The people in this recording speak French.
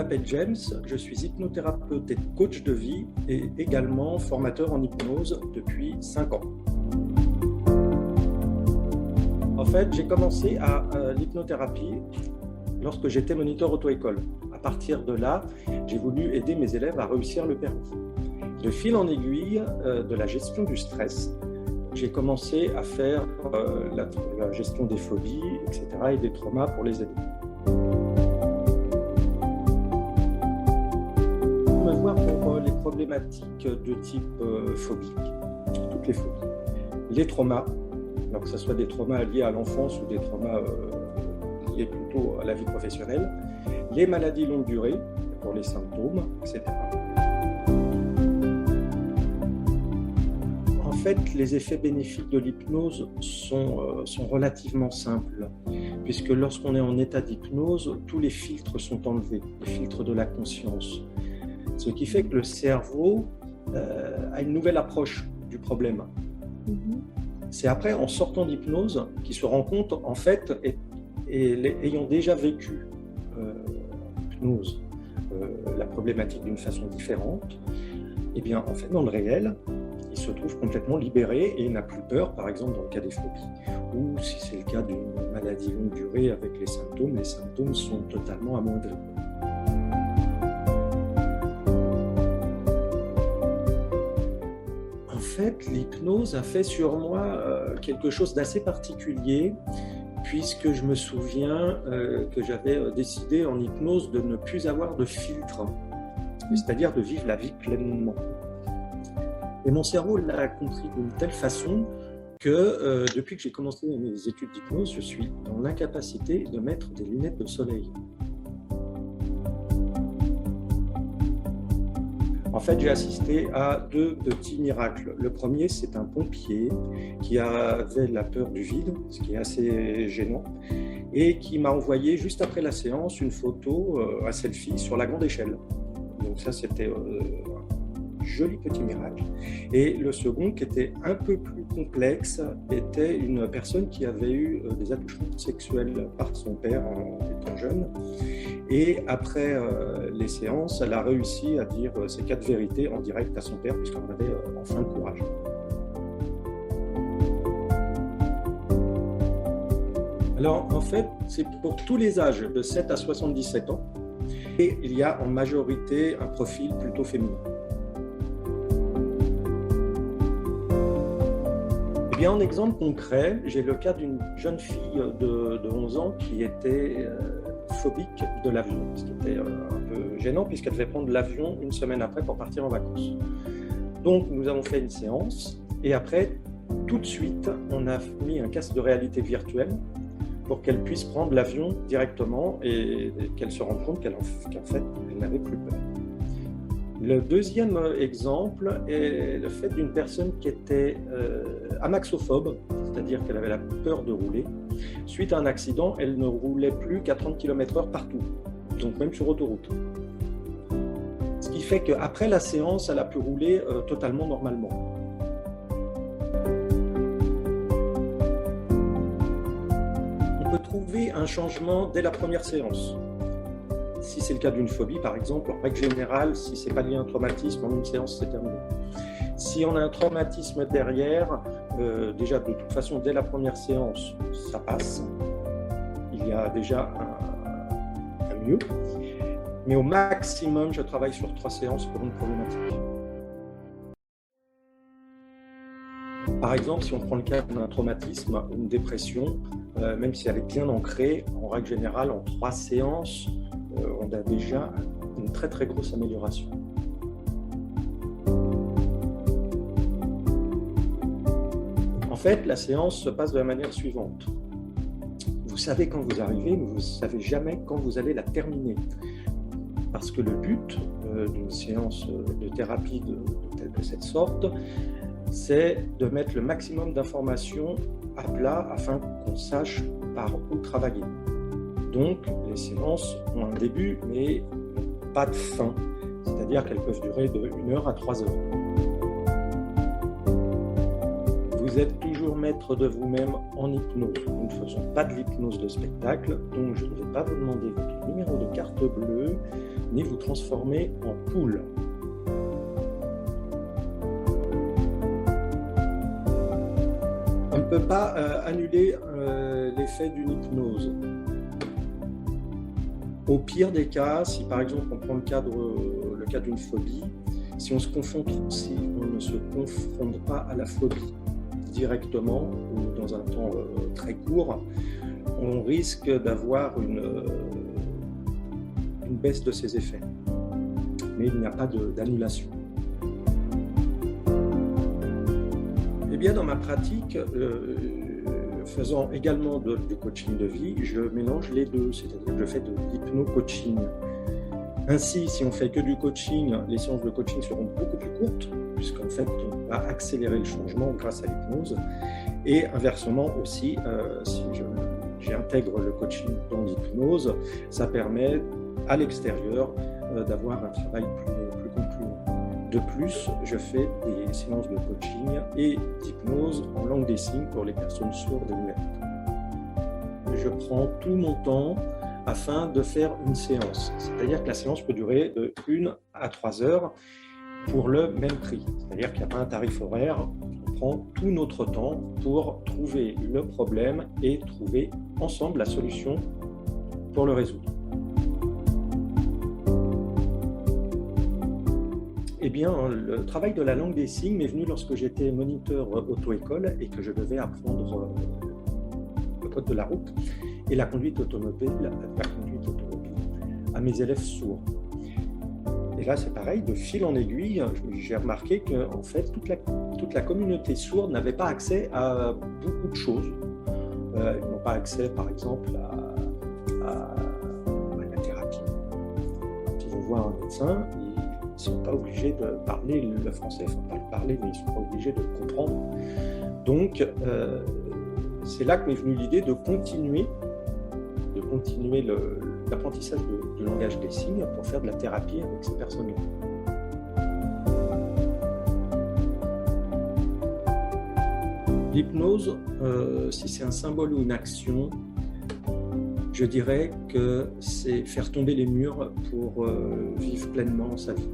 m'appelle James, je suis hypnothérapeute et coach de vie et également formateur en hypnose depuis 5 ans. En fait, j'ai commencé à l'hypnothérapie lorsque j'étais moniteur auto-école. À partir de là, j'ai voulu aider mes élèves à réussir le permis. De fil en aiguille de la gestion du stress, j'ai commencé à faire la gestion des phobies, etc. et des traumas pour les aider. On me voit pour les problématiques de type phobique, toutes les phobies, les traumas, alors que ce soit des traumas liés à l'enfance ou des traumas liés plutôt à la vie professionnelle, les maladies longue durée pour les symptômes, etc. En fait, les effets bénéfiques de l'hypnose sont relativement simples, puisque lorsqu'on est en état d'hypnose, tous les filtres sont enlevés, les filtres de la conscience. Ce qui fait que le cerveau a une nouvelle approche du problème. C'est après, en sortant d'hypnose, qu'il se rend compte, en fait, ayant déjà vécu l'hypnose, la problématique d'une façon différente, et bien, en fait, dans le réel, il se trouve complètement libéré et il n'a plus peur, par exemple dans le cas des phobies, ou si c'est le cas d'une maladie longue durée avec les symptômes sont totalement amoindris. En fait, l'hypnose a fait sur moi quelque chose d'assez particulier, puisque je me souviens que j'avais décidé en hypnose de ne plus avoir de filtre, c'est-à-dire de vivre la vie pleinement. Et mon cerveau l'a compris d'une telle façon que depuis que j'ai commencé mes études d'hypnose, je suis dans l'incapacité de mettre des lunettes de soleil. En fait, j'ai assisté à 2 petits miracles. Le premier, c'est un pompier qui avait la peur du vide, ce qui est assez gênant, et qui m'a envoyé juste après la séance une photo, un selfie sur la grande échelle. Donc ça, c'était un joli petit miracle. Et le second, qui était un peu plus complexe, était une personne qui avait eu des attouchements sexuels par son père en étant jeune. Et après les séances, elle a réussi à dire ces 4 vérités en direct à son père, puisqu'on avait enfin le courage. Alors en fait, c'est pour tous les âges, de 7 à 77 ans, et il y a en majorité un profil plutôt féminin. Eh bien, en exemple concret, j'ai le cas d'une jeune fille de 11 ans qui était phobique de l'avion, ce qui était un peu gênant puisqu'elle devait prendre l'avion une semaine après pour partir en vacances. Donc nous avons fait une séance et après, tout de suite, on a mis un casque de réalité virtuelle pour qu'elle puisse prendre l'avion directement et qu'elle se rende compte qu'en fait, elle n'avait plus peur. Le deuxième exemple est le fait d'une personne qui était amaxophobe, c'est-à-dire qu'elle avait la peur de rouler. Suite à un accident, elle ne roulait plus qu'à 30 km/h partout, donc même sur autoroute. Ce qui fait qu'après la séance, elle a pu rouler totalement normalement. On peut trouver un changement dès la première séance. Si c'est le cas d'une phobie, par exemple, en règle générale, si ce n'est pas lié à un traumatisme, en une séance, c'est terminé. Si on a un traumatisme derrière, déjà de toute façon, dès la première séance, ça passe. Il y a déjà un mieux. Mais au maximum, je travaille sur 3 séances pour une problématique. Par exemple, si on prend le cas d'un traumatisme, une dépression, même si elle est bien ancrée, en règle générale, en 3 séances, on a déjà une très très grosse amélioration. En fait, la séance se passe de la manière suivante. Vous savez quand vous arrivez, mais vous ne savez jamais quand vous allez la terminer. Parce que le but d'une séance de thérapie de cette sorte, c'est de mettre le maximum d'informations à plat afin qu'on sache par où travailler. Donc, les séances ont un début, mais pas de fin. C'est-à-dire qu'elles peuvent durer de 1 heure à 3 heures. Vous êtes toujours maître de vous-même en hypnose. Nous ne faisons pas de l'hypnose de spectacle, donc je ne vais pas vous demander votre numéro de carte bleue, ni vous transformer en poule. On ne peut pas annuler l'effet d'une hypnose. Au pire des cas, si par exemple on prend le cas d'une phobie, si on ne se confronte pas à la phobie directement ou dans un temps très court, on risque d'avoir une baisse de ses effets. Mais il n'y a pas d'annulation. Eh bien, dans ma pratique, faisant également du coaching de vie, je mélange les deux, c'est-à-dire que je fais de l'hypno-coaching. Ainsi, si on fait que du coaching, les séances de coaching seront beaucoup plus courtes, puisqu'en fait, on va accélérer le changement grâce à l'hypnose. Et inversement aussi, si j'intègre le coaching dans l'hypnose, ça permet à l'extérieur d'avoir un travail plus concluant. De plus, je fais des séances de coaching et d'hypnose en langue des signes pour les personnes sourdes et muettes. Je prends tout mon temps afin de faire une séance. C'est-à-dire que la séance peut durer de 1 à 3 heures pour le même prix. C'est-à-dire qu'il n'y a pas un tarif horaire, on prend tout notre temps pour trouver le problème et trouver ensemble la solution pour le résoudre. Eh bien, le travail de la langue des signes m'est venu lorsque j'étais moniteur auto-école et que je devais apprendre le code de la route et la conduite automobile à mes élèves sourds. Et là, c'est pareil, de fil en aiguille, j'ai remarqué que en fait, toute la communauté sourde n'avait pas accès à beaucoup de choses. Ils n'ont pas accès, par exemple, à la thérapie. Quand ils vont voir un médecin, ils ne sont pas obligés de parler le français, il ne faut pas le parler, mais ils ne sont pas obligés de le comprendre. Donc, c'est là que m'est venue l'idée de continuer l'apprentissage du langage des signes pour faire de la thérapie avec ces personnes-là. L'hypnose, si c'est un symbole ou une action, je dirais que c'est faire tomber les murs pour vivre pleinement sa vie.